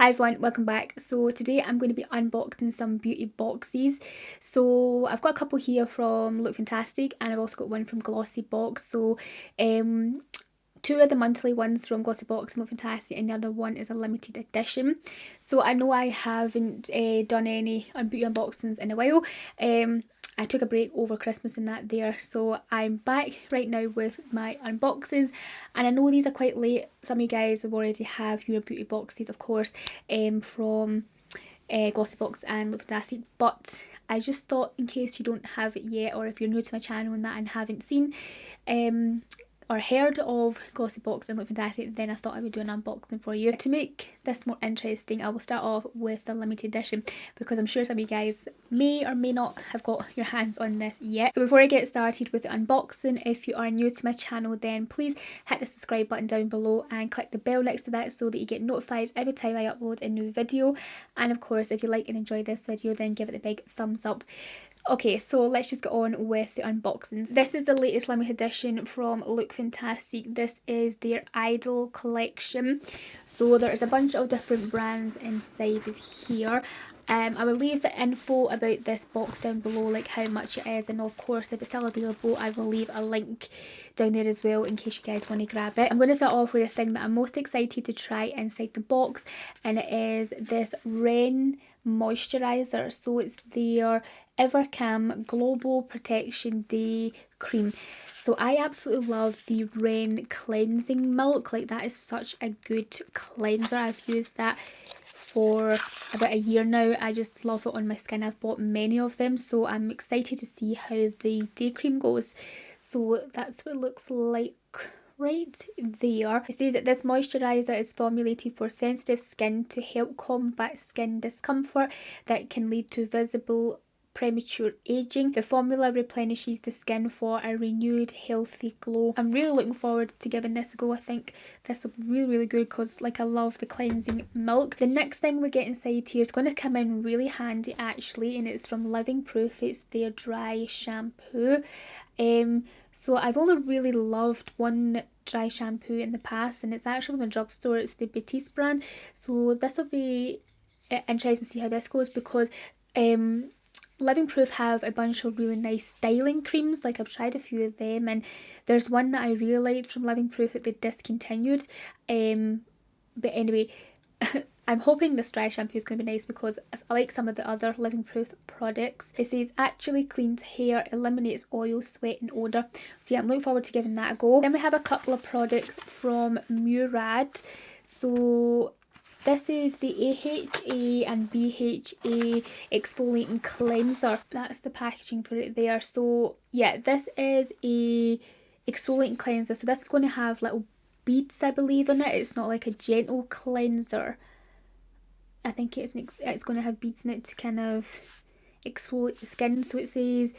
Hi everyone, welcome back. So today I'm going to be unboxing some beauty boxes. So I've got a couple here from Lookfantastic and I've also got one from Glossybox. So two of the monthly ones from Glossybox and Lookfantastic and the other one is a limited edition. So I know I haven't done any beauty unboxings in a while. I took a break over Christmas and that there, so I'm back right now with my unboxings, and I know these are quite late. Some of you guys have already have your beauty boxes, of course, from Glossybox and Lookfantastic, but I just thought in case you don't have it yet, or if you're new to my channel and that and haven't seen or heard of Glossybox and Lookfantastic, then I thought I would do an unboxing for you. To make this more interesting, I will start off with the limited edition because I'm sure some of you guys may or may not have got your hands on this yet. So before I get started with the unboxing, if you are new to my channel, then please hit the subscribe button down below and click the bell next to that so that you get notified every time I upload a new video. And of course, if you like and enjoy this video, then give it a big thumbs up. Okay, so let's just get on with the unboxings. This is the latest limited edition from Lookfantastic. This is their Idol collection. So there's a bunch of different brands inside of here. I will leave the info about this box down below, like how much it is, and of course if it's still available I will leave a link down there as well in case you guys want to grab it. I'm going to start off with the thing that I'm most excited to try inside the box, and it is this Ren Moisturizer. So it's their Evercam Global Protection Day Cream. So I absolutely love the Ren Cleansing Milk. Like, that is such a good cleanser. I've used that for about a year now. I just love it on my skin. I've bought many of them, so I'm excited to see how the day cream goes. So that's what it looks like right there. It says that this moisturizer is formulated for sensitive skin to help combat skin discomfort that can lead to visible premature aging. The formula replenishes the skin for a renewed healthy glow. I'm really looking forward to giving this a go. I think this will be really good because, like, I love the cleansing milk. The next thing we get inside here is going to come in really handy actually, and it's from Living Proof. It's their dry shampoo. So I've only really loved one dry shampoo in the past, and it's actually from a drugstore. It's the Batiste brand. So this will be interesting to see how this goes because Living Proof have a bunch of really nice styling creams. Like, I've tried a few of them, and there's one that I really liked from Living Proof that they discontinued. But anyway, I'm hoping this dry shampoo is going to be nice because I like some of the other Living Proof products. It says actually cleans hair, eliminates oil, sweat and odour. So yeah, I'm looking forward to giving that a go. Then we have a couple of products from Murad. So this is the AHA and BHA exfoliating cleanser. That's the packaging for it there. So yeah, this is a exfoliating cleanser. So this is going to have little beads, I believe, on it. It's not like a gentle cleanser. I think it's going to have beads in it to kind of exfoliate the skin. So it says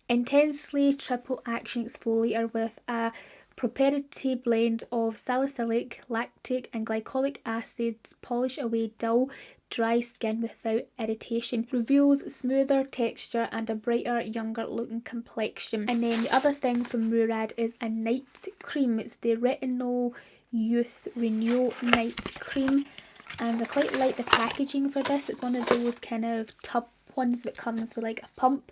intensely triple action exfoliator with a proprietary blend of salicylic, lactic and glycolic acids polish away dull, dry skin without irritation. Reveals smoother texture and a brighter, younger looking complexion. And then the other thing from Murad is a night cream. It's the Retinol Youth Renewal Night Cream. And I quite like the packaging for this. It's one of those kind of tub ones that comes with like a pump,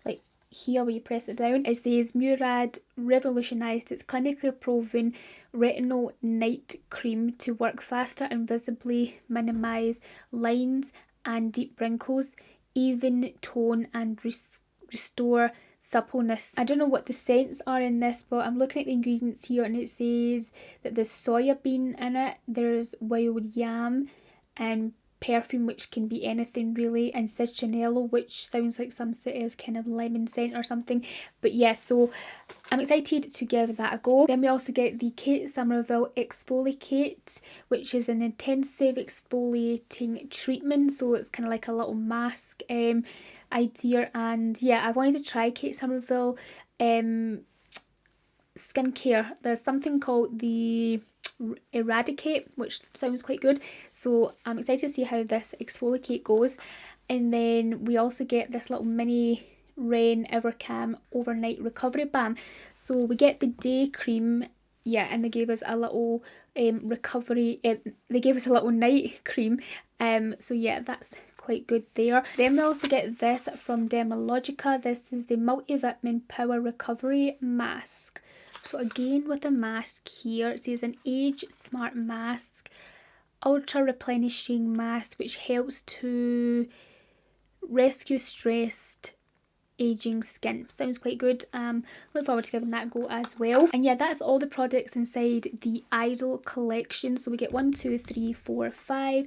like here where you press it down. It says Murad revolutionised its clinically proven retinol night cream to work faster and visibly minimise lines and deep wrinkles, even tone and restore suppleness. I don't know what the scents are in this, but I'm looking at the ingredients here and it says that there's soya bean in it, there's wild yam and perfume, which can be anything really, and citronella, which sounds like some sort of kind of lemon scent or something. But yeah, so I'm excited to give that a go. Then we also get the Kate Somerville Exfolikate, which is an intensive exfoliating treatment. So it's kind of like a little mask idea. And yeah, I wanted to try Kate Somerville skincare. There's something called the Eradicate, which sounds quite good, so I'm excited to see how this Exfolikate goes. And then we also get this little mini Ren Evercam Overnight Recovery Balm. So we get the day cream yeah, and they gave us a little recovery, they gave us a little night cream, so yeah, that's quite good there. Then we also get this from Dermalogica. This is the Multivitamin Power Recovery Mask. So again with a mask here, it says an age smart mask, ultra replenishing mask which helps to rescue stressed aging skin. Sounds quite good. Look forward to giving that a go as well. And yeah, that's all the products inside the Idol collection. So we get 1, 2, 3, 4, 5,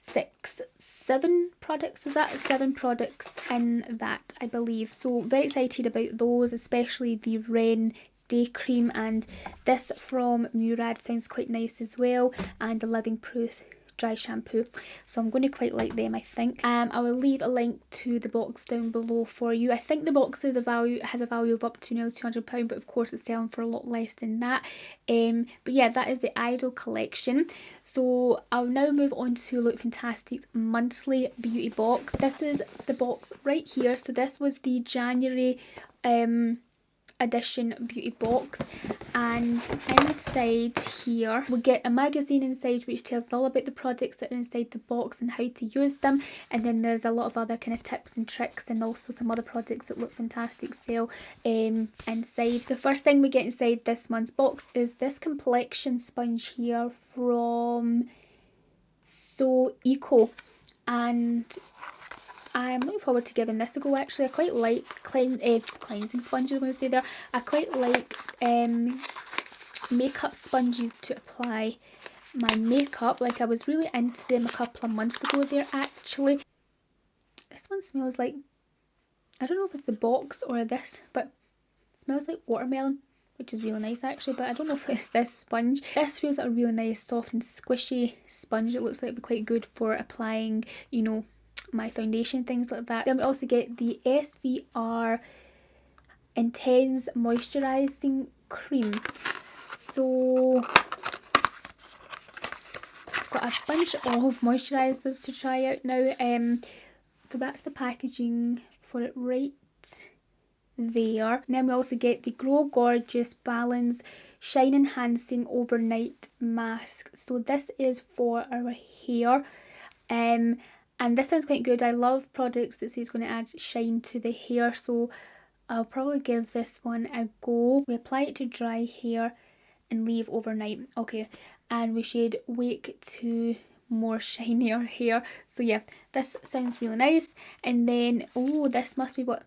6, 7 products. Is that 7 products in that, I believe? So very excited about those, especially the Ren Day Cream, and this from Murad sounds quite nice as well, and the Living Proof dry shampoo, so I'm going to quite like them, I think. I will leave a link to the box down below for you. I think the box has a value of up to nearly £200, but of course it's selling for a lot less than that. But yeah, that is the Idol collection. So I'll now move on to Lookfantastic's monthly beauty box. This is the box right here. So this was the January edition beauty box, and inside here we get a magazine inside which tells all about the products that are inside the box and how to use them, and then there's a lot of other kind of tips and tricks and also some other products that Lookfantastic sell inside. The first thing we get inside this month's box is this complexion sponge here from So Eco, and I'm looking forward to giving this a go. Actually, I quite like cleansing sponges, I'm going to say there. I quite like makeup sponges to apply my makeup. Like, I was really into them a couple of months ago there, actually. This one smells like, I don't know if it's the box or this, but it smells like watermelon, which is really nice actually, but I don't know if it's this sponge. This feels like a really nice, soft and squishy sponge. It looks like it'd be quite good for applying, you know, my foundation, things like that. Then we also get the SVR Intense Moisturizing Cream. So I've got a bunch of moisturizers to try out now. So that's the packaging for it right there. And then we also get the Grow Gorgeous Balance Shine Enhancing Overnight Mask. So this is for our hair. And this sounds quite good. I love products that say it's going to add shine to the hair, so I'll probably give this one a go. We apply it to dry hair and leave overnight. Okay, and we should wake to more shinier hair. So yeah, this sounds really nice. And then, oh, this must be what,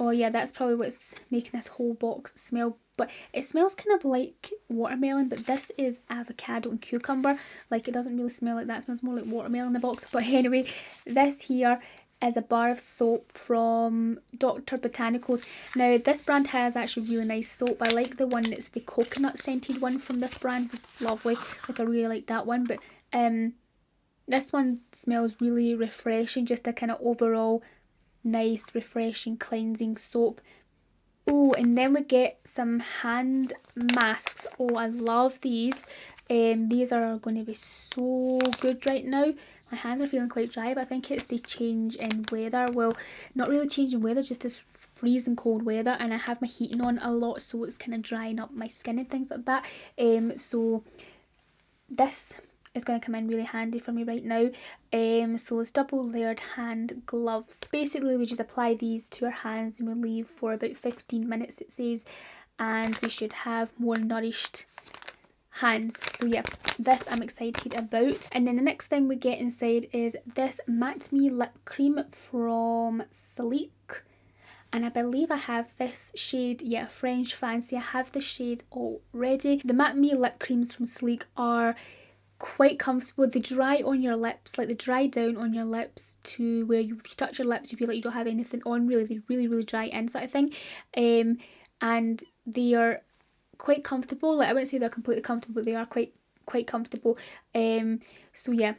oh yeah, that's probably what's making this whole box smell. But it smells kind of like watermelon, but this is avocado and cucumber. Like, it doesn't really smell like that. It smells more like watermelon in the box. But anyway, this here is a bar of soap from Dr. Botanicals. Now, this brand has actually really nice soap. I like the one that's the coconut scented one from this brand. It's lovely. Like, I really like that one. But this one smells really refreshing. Just a kind of overall nice, refreshing, cleansing soap. Oh, and then we get some hand masks. Oh, I love these. These are going to be so good right now. My hands are feeling quite dry, but I think it's the change in weather. Well, not really change in weather, just this freezing cold weather, and I have my heating on a lot, so it's kind of drying up my skin and things like that. So this is going to come in really handy for me right now. So it's double layered hand gloves. Basically, we just apply these to our hands and we leave for about 15 minutes, it says, and we should have more nourished hands. So yeah, this I'm excited about. And then the next thing we get inside is this Matte Me lip cream from Sleek. And I believe I have this shade, yeah, French Fancy. I have the shade already. The Matte Me lip creams from Sleek are quite comfortable. They dry on your lips, like they dry down on your lips to where if you touch your lips you feel like you don't have anything on, really. They really dry in, sort of thing. And they are quite comfortable. Like, I wouldn't say they're completely comfortable, but they are quite comfortable. So yeah,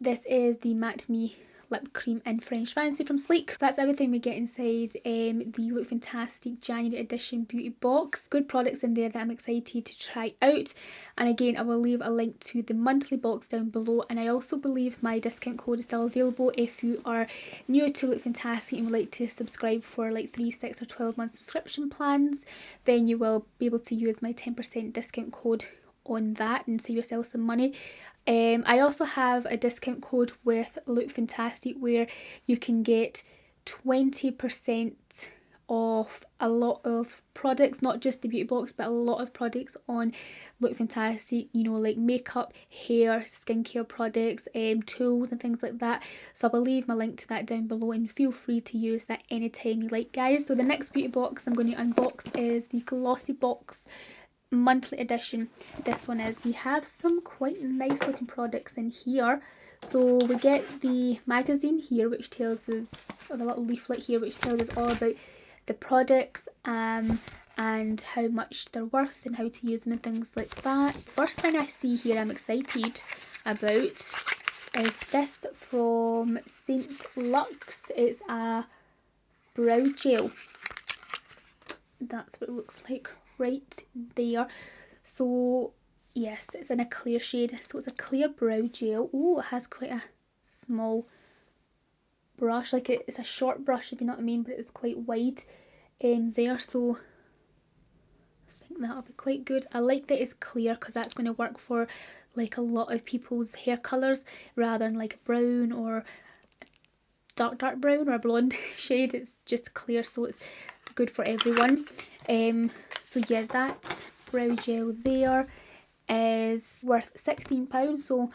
this is the Matte Me lip cream in French Fancy from Sleek. So that's everything we get inside the Lookfantastic January edition beauty box. Good products in there that I'm excited to try out, and again I will leave a link to the monthly box down below, and I also believe my discount code is still available if you are new to Lookfantastic and would like to subscribe for like 3, 6 or 12 month subscription plans, then you will be able to use my 10% discount code on that and save yourself some money. I also have a discount code with Lookfantastic where you can get 20% off a lot of products, not just the beauty box but a lot of products on Lookfantastic, you know, like makeup, hair, skincare products, tools and things like that. So I will leave my link to that down below and feel free to use that anytime you like, guys. So the next beauty box I'm going to unbox is the Glossybox monthly edition. This one is, we have some quite nice looking products in here. So we get the magazine here which tells us, or the little leaflet here which tells us all about the products and how much they're worth and how to use them and things like that. First thing I see here I'm excited about is this from St. Lux. It's a brow gel. That's what it looks like right there. So yes, it's in a clear shade, so it's a clear brow gel. Oh, it has quite a small brush, like it's a short brush if you know what I mean, but it's quite wide there, so I think that'll be quite good. I like that it's clear because that's going to work for like a lot of people's hair colours rather than like brown or dark brown or blonde shade. It's just clear, so it's good for everyone. So yeah, that brow gel there is worth £16, so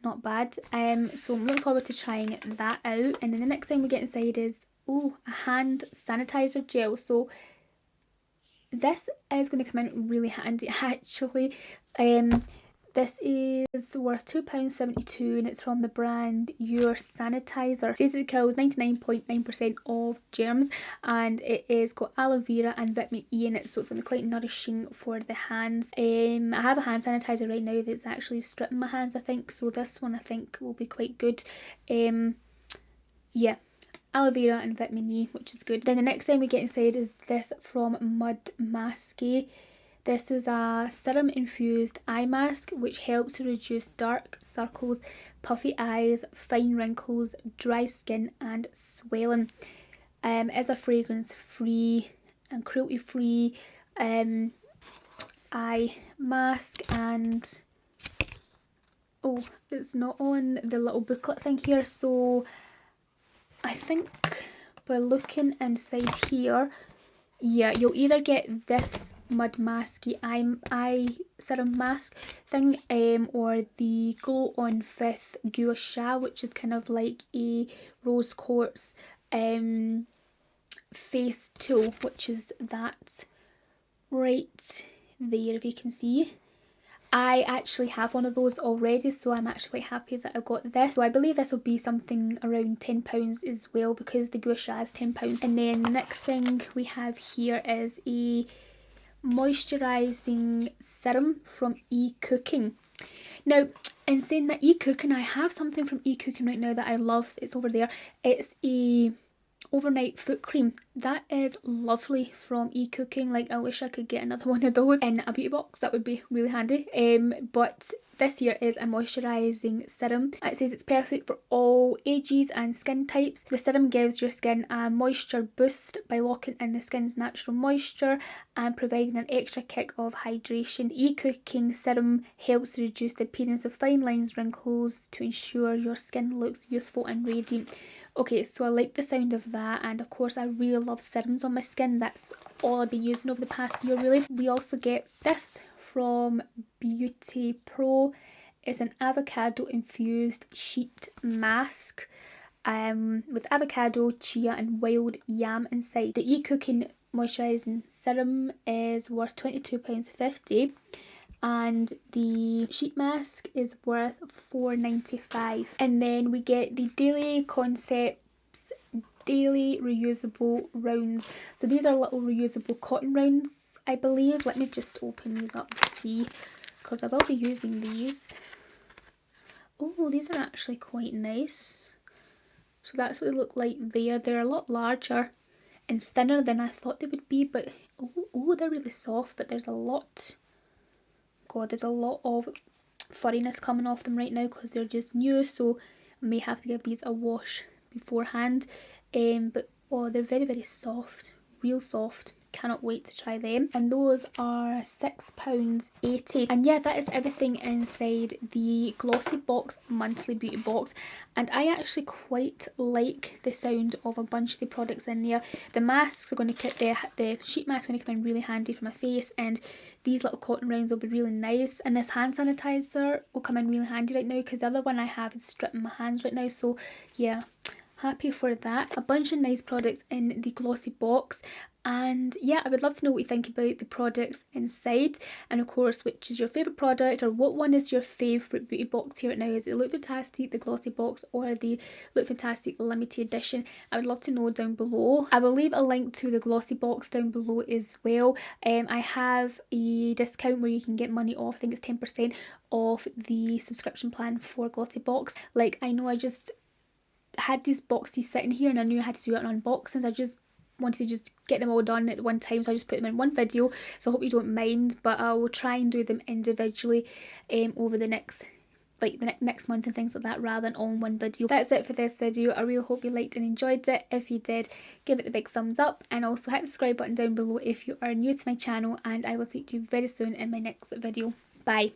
not bad. So I'm looking forward to trying that out. And then the next thing we get inside is, oh, a hand sanitizer gel. So this is going to come in really handy actually. This is worth £2.72 and it's from the brand Your Sanitizer. It says it kills 99.9% of germs and it is got aloe vera and vitamin E in it, so it's going to be quite nourishing for the hands. I have a hand sanitizer right now that's actually stripping my hands, I think, so this one I think will be quite good. Yeah, aloe vera and vitamin E, which is good. Then the next thing we get inside is this from Mud Maskey. This is a serum infused eye mask which helps to reduce dark circles, puffy eyes, fine wrinkles, dry skin and swelling. It's a fragrance free and cruelty free eye mask, and oh, it's not on the little booklet thing here, so I think by looking inside here, yeah, you'll either get this Mud Maskey eye serum mask thing, or the Glow on 5th Gua Sha, which is kind of like a rose quartz face tool, which is that right there if you can see. I actually have one of those already, so I'm actually quite happy that I got this. So I believe this will be something around £10 as well, because the Gua Sha is £10. And then the next thing we have here is a Moisturizing Serum from eCooking. Now, in saying that eCooking, I have something from eCooking right now that I love. It's over there. It's a overnight foot cream that is lovely from eCooking. Like, I wish I could get another one of those in a beauty box, that would be really handy. But this here is a moisturizing serum. It says it's perfect for all ages and skin types. The serum gives your skin a moisture boost by locking in the skin's natural moisture and providing an extra kick of hydration. eCooking serum helps reduce the appearance of fine lines, wrinkles to ensure your skin looks youthful and radiant. Okay, so I like the sound of that, and of course I really love serums on my skin. That's all I've been using over the past year really. We also get this from Beauty Pro. It's an avocado infused sheet mask with avocado, chia and wild yam inside. The eCooking moisturising serum is worth £22.50 and the sheet mask is worth £4.95. And then we get the Daily Concepts Daily Reusable Rounds. So these are little reusable cotton rounds, I believe. Let me just open these up to see, because I will be using these. Oh, these are actually quite nice. So that's what they look like there. They're a lot larger and thinner than I thought they would be, but oh, they're really soft, but there's a lot, God, there's a lot of furriness coming off them right now because they're just new, so I may have to give these a wash beforehand. But oh, they're very, very soft, real soft. Cannot wait to try them. And those are £6.80. And yeah, that is everything inside the Glossybox monthly beauty box. And I actually quite like the sound of a bunch of the products in there. The masks are going to the sheet mask are going to come in really handy for my face, and these little cotton rounds will be really nice. And this hand sanitizer will come in really handy right now because the other one I have is stripping my hands right now. So yeah, happy for that. A bunch of nice products in the Glossybox. And yeah, I would love to know what you think about the products inside, and of course which is your favourite product, or what one is your favourite beauty box here right now. Is it Lookfantastic, the Glossybox, or the Lookfantastic limited edition? I would love to know down below. I will leave a link to the Glossybox down below as well. I have a discount where you can get money off. I think it's 10% off the subscription plan for Glossybox. Like, I know I just had these boxes sitting here and I knew I had to do it on unboxings. I just wanted to just get them all done at one time, so I just put them in one video, so I hope you don't mind, but I will try and do them individually over the next next month and things like that, rather than all in one video. That's it for this video. I really hope you liked and enjoyed it. If you did, give it the big thumbs up, and also hit the subscribe button down below if you are new to my channel, and I will speak to you very soon in my next video. Bye.